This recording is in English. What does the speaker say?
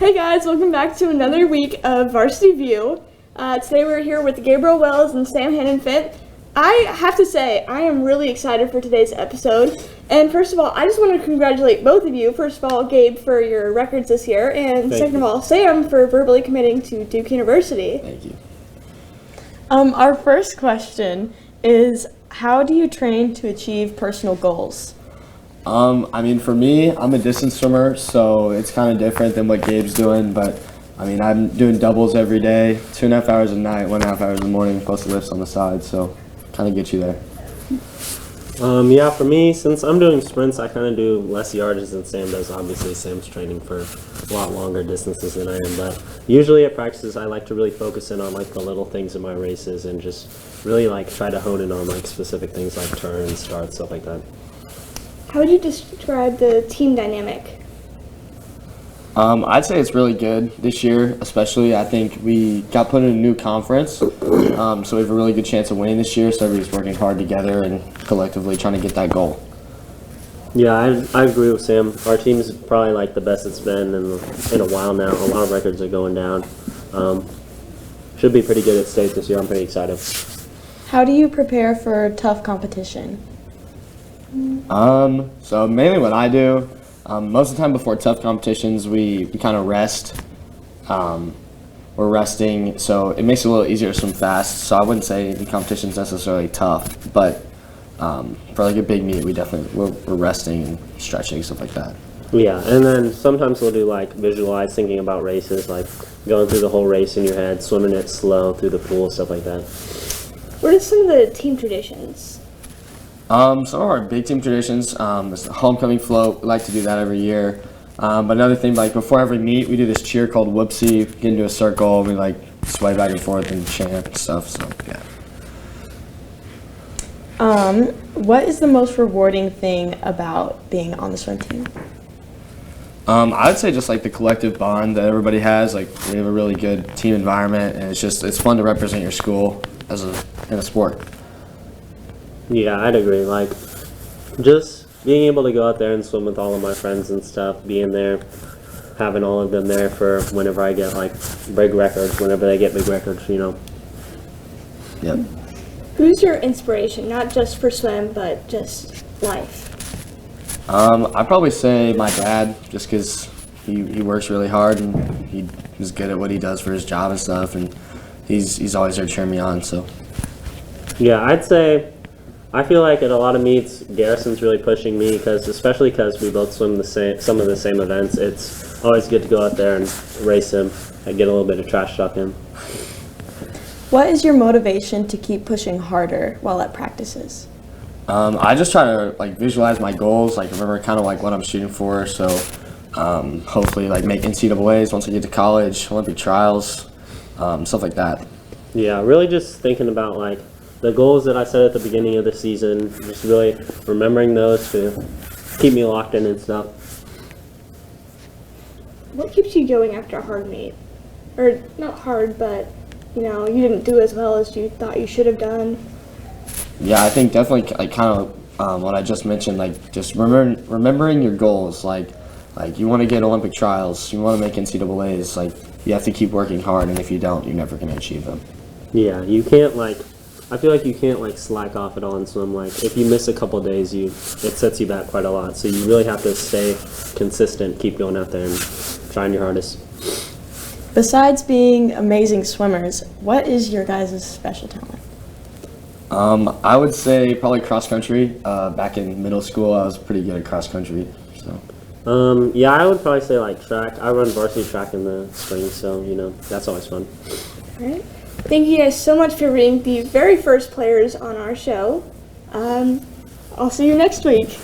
Hey guys, welcome back to another week of Varsity View. Today we're here with Gabriel Wells and Sam Hennenfent. I have to say, I am really excited for today's episode. And first of all, I just want to congratulate both of you. First of all, Gabe, for your records this year. And second of all, Sam, for verbally committing to Duke University. Thank you. Our first question is, how do you train to achieve personal goals? For me, I'm a distance swimmer, so it's kind of different than what Gabe's doing, but I'm doing doubles every day, 2.5 hours a night, 1.5 hours in the morning, plus the lifts on the side, so kind of get you there. For me, since I'm doing sprints, I kind of do less yardage than Sam does. Obviously, Sam's training for a lot longer distances than I am, but usually at practices, I like to really focus in on like the little things in my races and just really like try to hone in on like specific things like turns, starts, stuff like that. How would you describe the team dynamic? I'd say it's really good this year, especially. I think we got put in a new conference, so we have a really good chance of winning this year, so everybody's working hard together and collectively trying to get that goal. Yeah, I agree with Sam. Our team is probably like the best it's been in a while now. A lot of records are going down. Should be pretty good at state this year. I'm pretty excited. How do you prepare for tough competition? So mainly what I do, most of the time before tough competitions, we kind of rest. We're resting, so it makes it a little easier to swim fast. So I wouldn't say the competition's necessarily tough, but for like a big meet, we're resting and stretching, stuff like that. Yeah, and then sometimes we'll do like visualize, thinking about races, like going through the whole race in your head, swimming it slow through the pool, stuff like that. What are some of the team traditions? Some of our big team traditions is the homecoming float. We like to do that every year. But another thing, like before every meet, we do this cheer called Whoopsie. Get into a circle, we like sway back and forth and chant and stuff. So yeah. What is the most rewarding thing about being on the swim team? I would say just like the collective bond that everybody has. Like we have a really good team environment, and it's fun to represent your school in a sport. Yeah, I'd agree. Like, just being able to go out there and swim with all of my friends and stuff, being there, having all of them there for whenever I get, like, big records, whenever they get big records, you know. Yep. Who's your inspiration, not just for swim, but just life? I'd probably say my dad, just because he works really hard and he's good at what he does for his job and stuff, and he's always there cheering me on, so. Yeah, I'd say I feel like at a lot of meets, Garrison's really pushing me, especially because we both swim some of the same events. It's always good to go out there and race him and get a little bit of trash talk in. What is your motivation to keep pushing harder while at practices? I just try to like visualize my goals, like remember kind of like what I'm shooting for. So hopefully like make NCAAs once I get to college, Olympic trials, stuff like that. Yeah, really just thinking about like the goals that I set at the beginning of the season, just really remembering those to keep me locked in and stuff. What keeps you going after a hard meet? Or not hard, but you didn't do as well as you thought you should have done. Yeah, I think definitely like kind of what I just mentioned, like just remembering your goals, like you want to get Olympic trials, you want to make NCAAs, like you have to keep working hard, and if you don't, you're never going to achieve them. Yeah, you can't I feel like you can't slack off at all in swim. Like if you miss a couple of days, it sets you back quite a lot. So you really have to stay consistent, keep going out there and trying your hardest. Besides being amazing swimmers, what is your guys' special talent? I would say probably cross country. Back in middle school, I was pretty good at cross country. So. Yeah, I would probably say like track. I run varsity track in the spring, so that's always fun. All right. Thank you guys so much for being the very first players on our show. I'll see you next week.